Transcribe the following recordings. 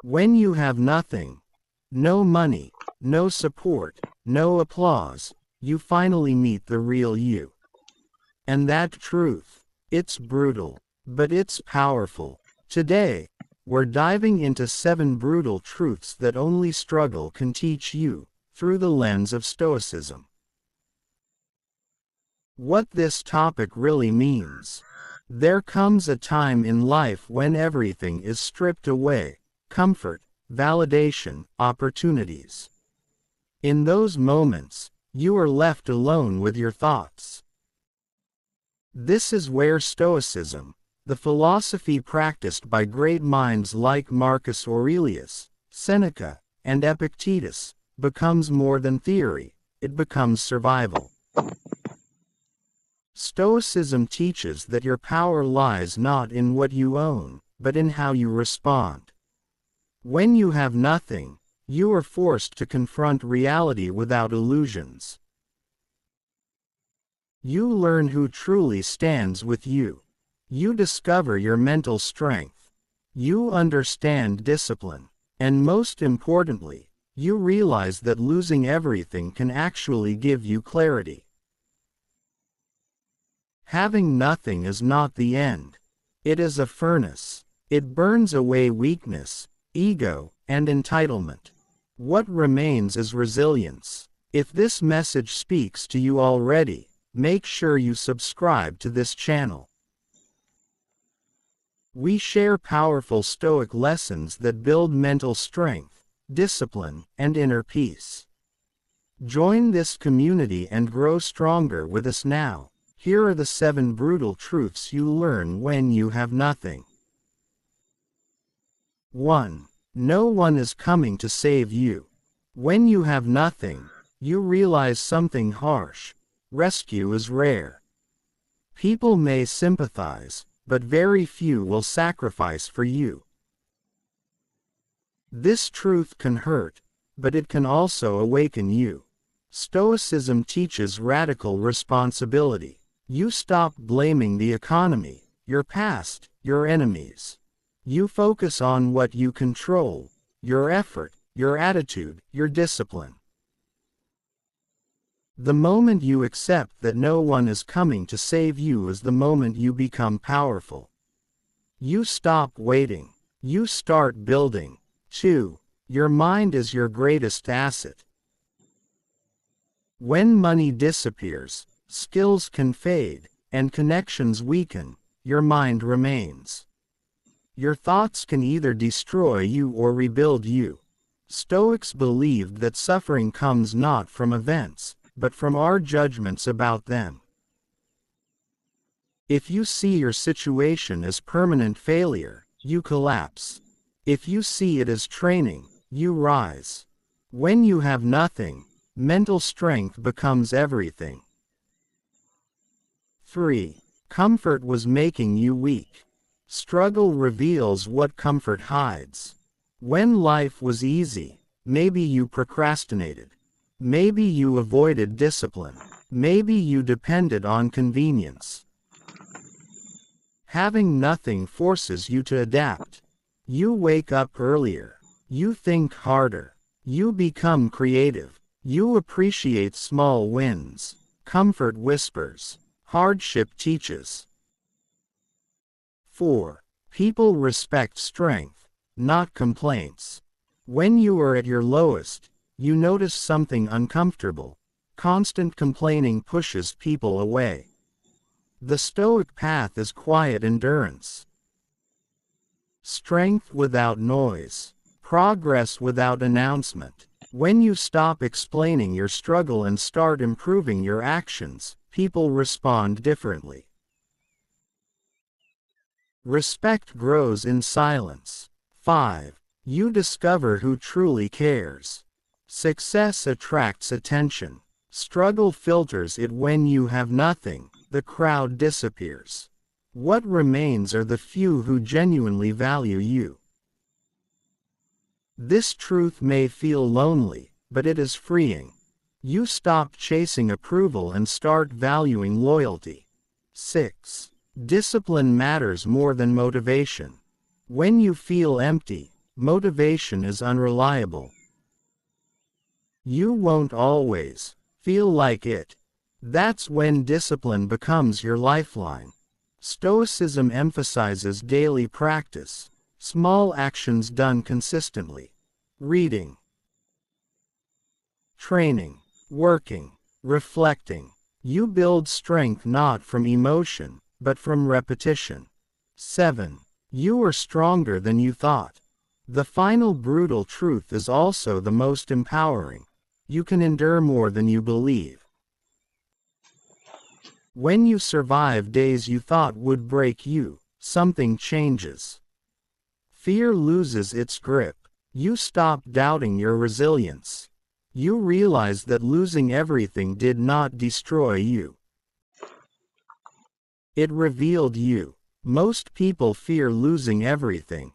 When you have nothing, no money, no support, no applause, you finally meet the real you. And that truth, it's brutal, but it's powerful. Today, we're diving into 7 brutal truths that only struggle can teach you, through the lens of Stoicism. What this topic really means. There comes a time in life when everything is stripped away: comfort, validation, opportunities. In those moments, you are left alone with your thoughts. This is where Stoicism, the philosophy practiced by great minds like Marcus Aurelius, Seneca, and Epictetus, becomes more than theory, it becomes survival. Stoicism teaches that your power lies not in what you own, but in how you respond. When you have nothing, you are forced to confront reality without illusions. You learn who truly stands with you. You discover your mental strength. You understand discipline. And most importantly, you realize that losing everything can actually give you clarity. Having nothing is not the end. It is a furnace. It burns away weakness, ego, and entitlement. What remains is resilience. If this message speaks to you already, make sure you subscribe to this channel. We share powerful Stoic lessons that build mental strength, discipline, and inner peace. Join this community and grow stronger with us now. Here are the 7 brutal truths you learn when you have nothing. 1. No one is coming to save you. When you have nothing, you realize something harsh. Rescue is rare. People may sympathize, but very few will sacrifice for you. This truth can hurt, but it can also awaken you. Stoicism teaches radical responsibility. You stop blaming the economy, your past, your enemies. You focus on what you control: your effort, your attitude, your discipline. The moment you accept that no one is coming to save you is the moment you become powerful. You stop waiting. You start building. 2. Your mind is your greatest asset. When money disappears, skills can fade, and connections weaken, your mind remains. Your thoughts can either destroy you or rebuild you. Stoics believed that suffering comes not from events, but from our judgments about them. If you see your situation as permanent failure, you collapse. If you see it as training, you rise. When you have nothing, mental strength becomes everything. 3. Comfort was making you weak. Struggle reveals what comfort hides. When life was easy, maybe you procrastinated. Maybe you avoided discipline. Maybe you depended on convenience. Having nothing forces you to adapt. You wake up earlier. You think harder. You become creative. You appreciate small wins. Comfort whispers. Hardship teaches. 4. People respect strength, not complaints. When you are at your lowest, you notice something uncomfortable. Constant complaining pushes people away. The Stoic path is quiet endurance. Strength without noise. Progress without announcement. When you stop explaining your struggle and start improving your actions, people respond differently. Respect grows in silence. 5. You discover who truly cares. Success attracts attention. Struggle filters it. When you have nothing, the crowd disappears. What remains are the few who genuinely value you. This truth may feel lonely, but it is freeing. You stop chasing approval and start valuing loyalty. 6. Discipline matters more than motivation. When you feel empty, Motivation is unreliable. You won't always feel like it. That's when discipline becomes your lifeline. Stoicism emphasizes daily practice, small actions done consistently. Reading, training, working, reflecting. You build strength not from emotion, but from repetition. 7. You are stronger than you thought. The final brutal truth is also the most empowering. You can endure more than you believe. When you survive days you thought would break you, something changes. Fear loses its grip. You stop doubting your resilience. You realize that losing everything did not destroy you. It revealed you. Most people fear losing everything.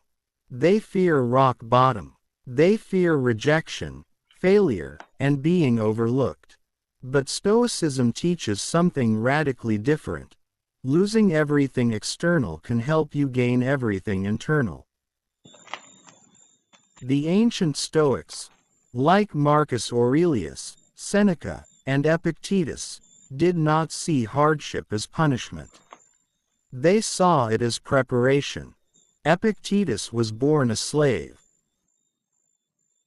They fear rock bottom. They fear rejection, failure, and being overlooked. But Stoicism teaches something radically different. Losing everything external can help you gain everything internal. The ancient Stoics, like Marcus Aurelius, Seneca, and Epictetus, did not see hardship as punishment. They saw it as preparation. Epictetus was born a slave.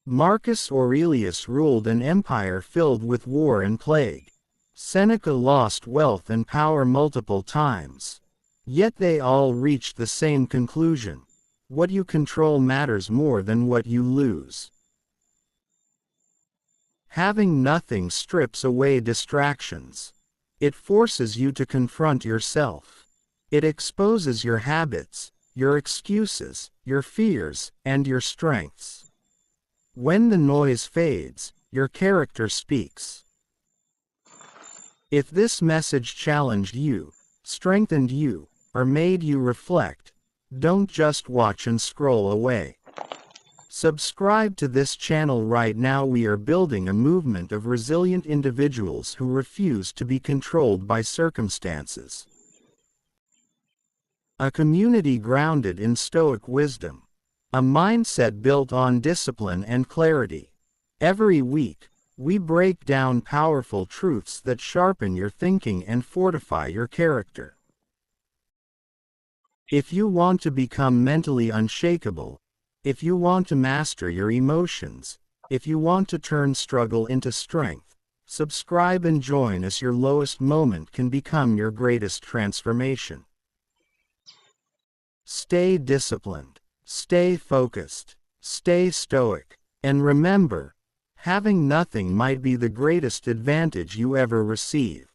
Marcus Aurelius ruled an empire filled with war and plague. Seneca lost wealth and power multiple times. Yet they all reached the same conclusion. What you control matters more than what you lose. Having nothing strips away distractions. It forces you to confront yourself. It exposes your habits, your excuses, your fears, and your strengths. When the noise fades, your character speaks. If this message challenged you, strengthened you, or made you reflect, don't just watch and scroll away. Subscribe to this channel right now. We are building a movement of resilient individuals who refuse to be controlled by circumstances. A community grounded in Stoic wisdom. A mindset built on discipline and clarity. Every week, we break down powerful truths that sharpen your thinking and fortify your character. If you want to become mentally unshakable, if you want to master your emotions, if you want to turn struggle into strength, subscribe and join us. Your lowest moment can become your greatest transformation. Stay disciplined, stay focused, stay stoic, and remember, having nothing might be the greatest advantage you ever receive.